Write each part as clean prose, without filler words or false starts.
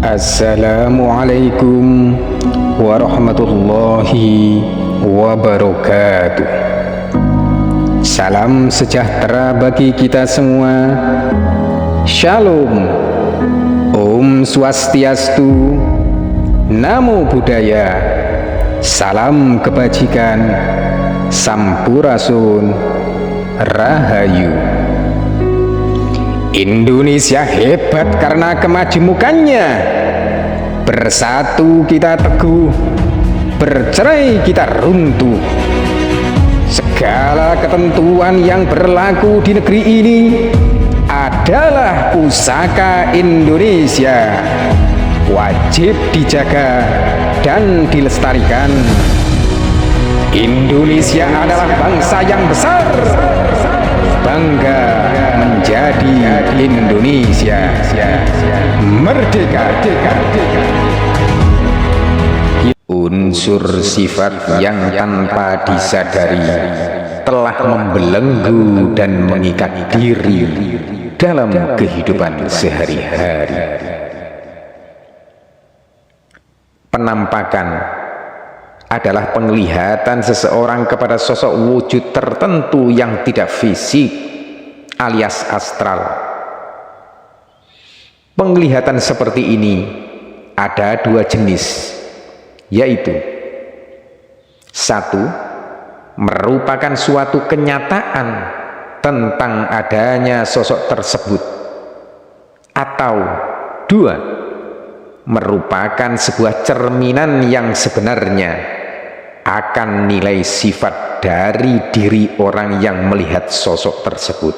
Assalamualaikum warahmatullahi wabarakatuh. Salam sejahtera bagi kita semua. Shalom. Om Swastiastu. Namo Buddhaya. Salam kebajikan. Sampurasun. Rahayu. Indonesia hebat karena kemajemukannya. Bersatu kita teguh, bercerai kita runtuh. Segala ketentuan yang berlaku di negeri ini adalah pusaka Indonesia, wajib dijaga dan dilestarikan. Indonesia adalah bangsa yang besar, bangga menjadi Indonesia, merdeka. Unsur sifat yang tanpa disadari telah membelenggu dan mengikat diri dalam kehidupan sehari-hari. Penampakan adalah penglihatan seseorang kepada sosok wujud tertentu yang tidak fisik alias astral. Penglihatan seperti ini ada dua jenis, yaitu satu, merupakan suatu kenyataan tentang adanya sosok tersebut, atau dua, merupakan sebuah cerminan yang sebenarnya akan nilai sifat dari diri orang yang melihat sosok tersebut.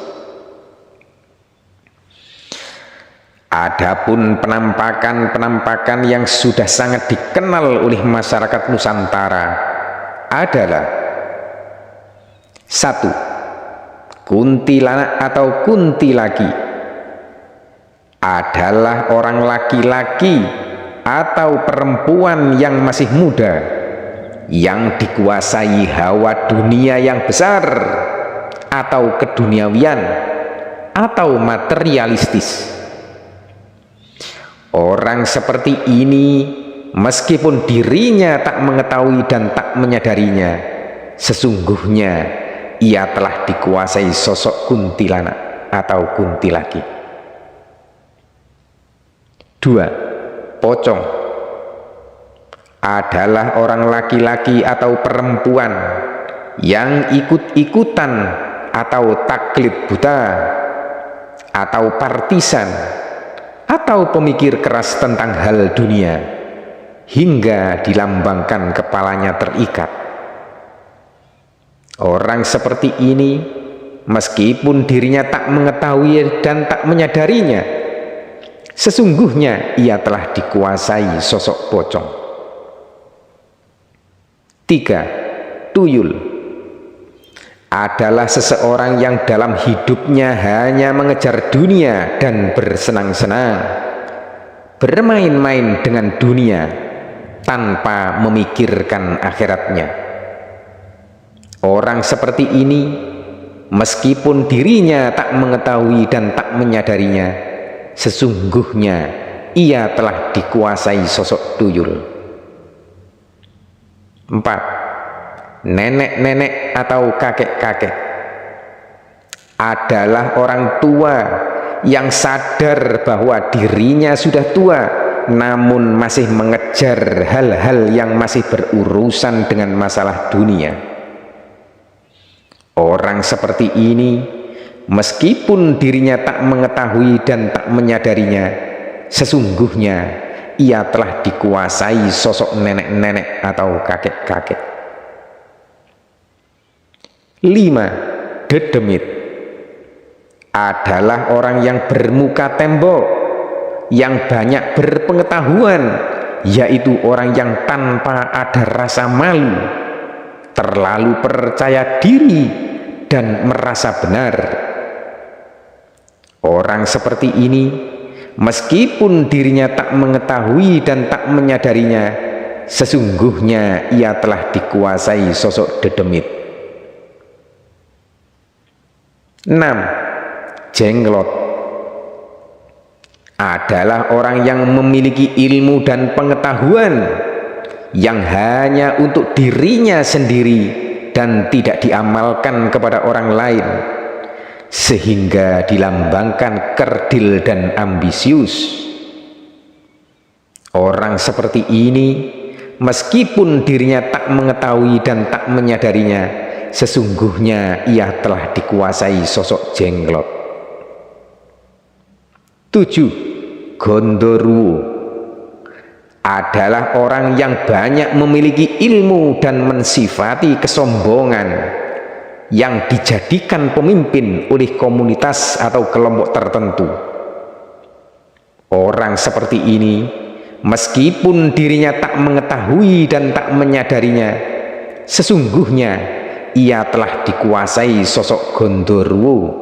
Adapun penampakan yang sudah sangat dikenal oleh masyarakat Nusantara adalah satu, kuntilanak atau kuntilaki adalah orang laki-laki atau perempuan yang masih muda yang dikuasai hawa dunia yang besar atau keduniawian atau materialistis. Orang seperti ini meskipun dirinya tak mengetahui dan tak menyadarinya, sesungguhnya ia telah dikuasai sosok kuntilanak atau kuntilaki. Dua, pocong adalah orang laki-laki atau perempuan yang ikut-ikutan atau taklid buta atau partisan atau pemikir keras tentang hal dunia hingga dilambangkan kepalanya terikat. Orang seperti ini meskipun dirinya tak mengetahui dan tak menyadarinya, sesungguhnya ia telah dikuasai sosok pocong. Tiga, tuyul adalah seseorang yang dalam hidupnya hanya mengejar dunia dan bersenang-senang, bermain-main dengan dunia tanpa memikirkan akhiratnya. Orang seperti ini meskipun dirinya tak mengetahui dan tak menyadarinya, sesungguhnya ia telah dikuasai sosok tuyul. 4. Nenek-nenek atau kakek-kakek adalah orang tua yang sadar bahwa dirinya sudah tua namun masih mengejar hal-hal yang masih berurusan dengan masalah dunia. Orang seperti ini meskipun dirinya tak mengetahui dan tak menyadarinya, sesungguhnya ia telah dikuasai sosok nenek-nenek atau kakek-kakek. 5. Dedemit adalah orang yang bermuka tembok, yang banyak berpengetahuan, yaitu orang yang tanpa ada rasa malu, terlalu percaya diri dan merasa benar. Orang seperti ini meskipun dirinya tak mengetahui dan tak menyadarinya, sesungguhnya ia telah dikuasai sosok dedemit. 6. Jenglot adalah orang yang memiliki ilmu dan pengetahuan yang hanya untuk dirinya sendiri dan tidak diamalkan kepada orang lain, sehingga dilambangkan kerdil dan ambisius. Orang seperti ini, meskipun dirinya tak mengetahui dan tak menyadarinya, sesungguhnya ia telah dikuasai sosok jenglot. 7. Gondoruo adalah orang yang banyak memiliki ilmu dan mensifati kesombongan, yang dijadikan pemimpin oleh komunitas atau kelompok tertentu. Orang seperti ini, meskipun dirinya tak mengetahui dan tak menyadarinya, sesungguhnya ia telah dikuasai sosok Gondoruo.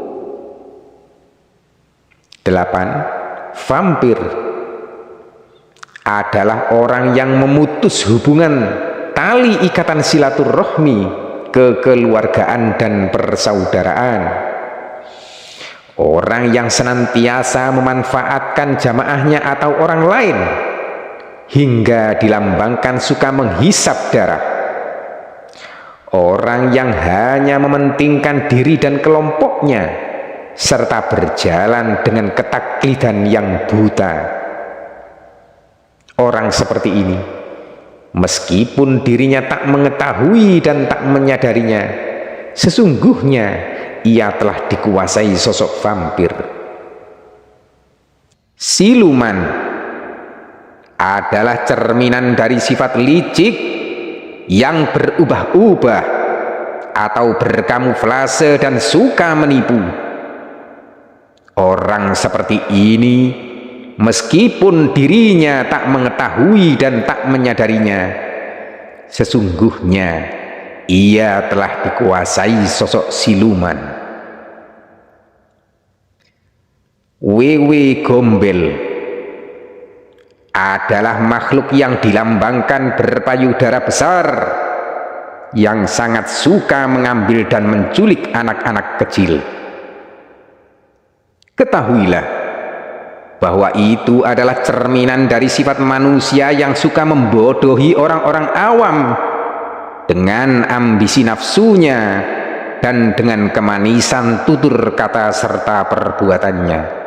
8. Vampir adalah orang yang memutus hubungan tali ikatan silaturahmi, kekeluargaan dan persaudaraan. Orang yang senantiasa memanfaatkan jamaahnya atau orang lain, hingga dilambangkan suka menghisap darah. Orang yang hanya mementingkan diri dan kelompoknya, serta berjalan dengan ketaklidan yang buta. Orang seperti ini, meskipun dirinya tak mengetahui dan tak menyadarinya, sesungguhnya ia telah dikuasai sosok vampir. Siluman adalah cerminan dari sifat licik yang berubah-ubah atau berkamuflase dan suka menipu. Orang seperti ini, meskipun dirinya tak mengetahui dan tak menyadarinya, sesungguhnya ia telah dikuasai sosok siluman. Wewe Gombel adalah makhluk yang dilambangkan berpayudara besar, yang sangat suka mengambil dan menculik anak-anak kecil. Ketahuilah bahwa itu adalah cerminan dari sifat manusia yang suka membodohi orang-orang awam dengan ambisi nafsunya dan dengan kemanisan tutur kata serta perbuatannya.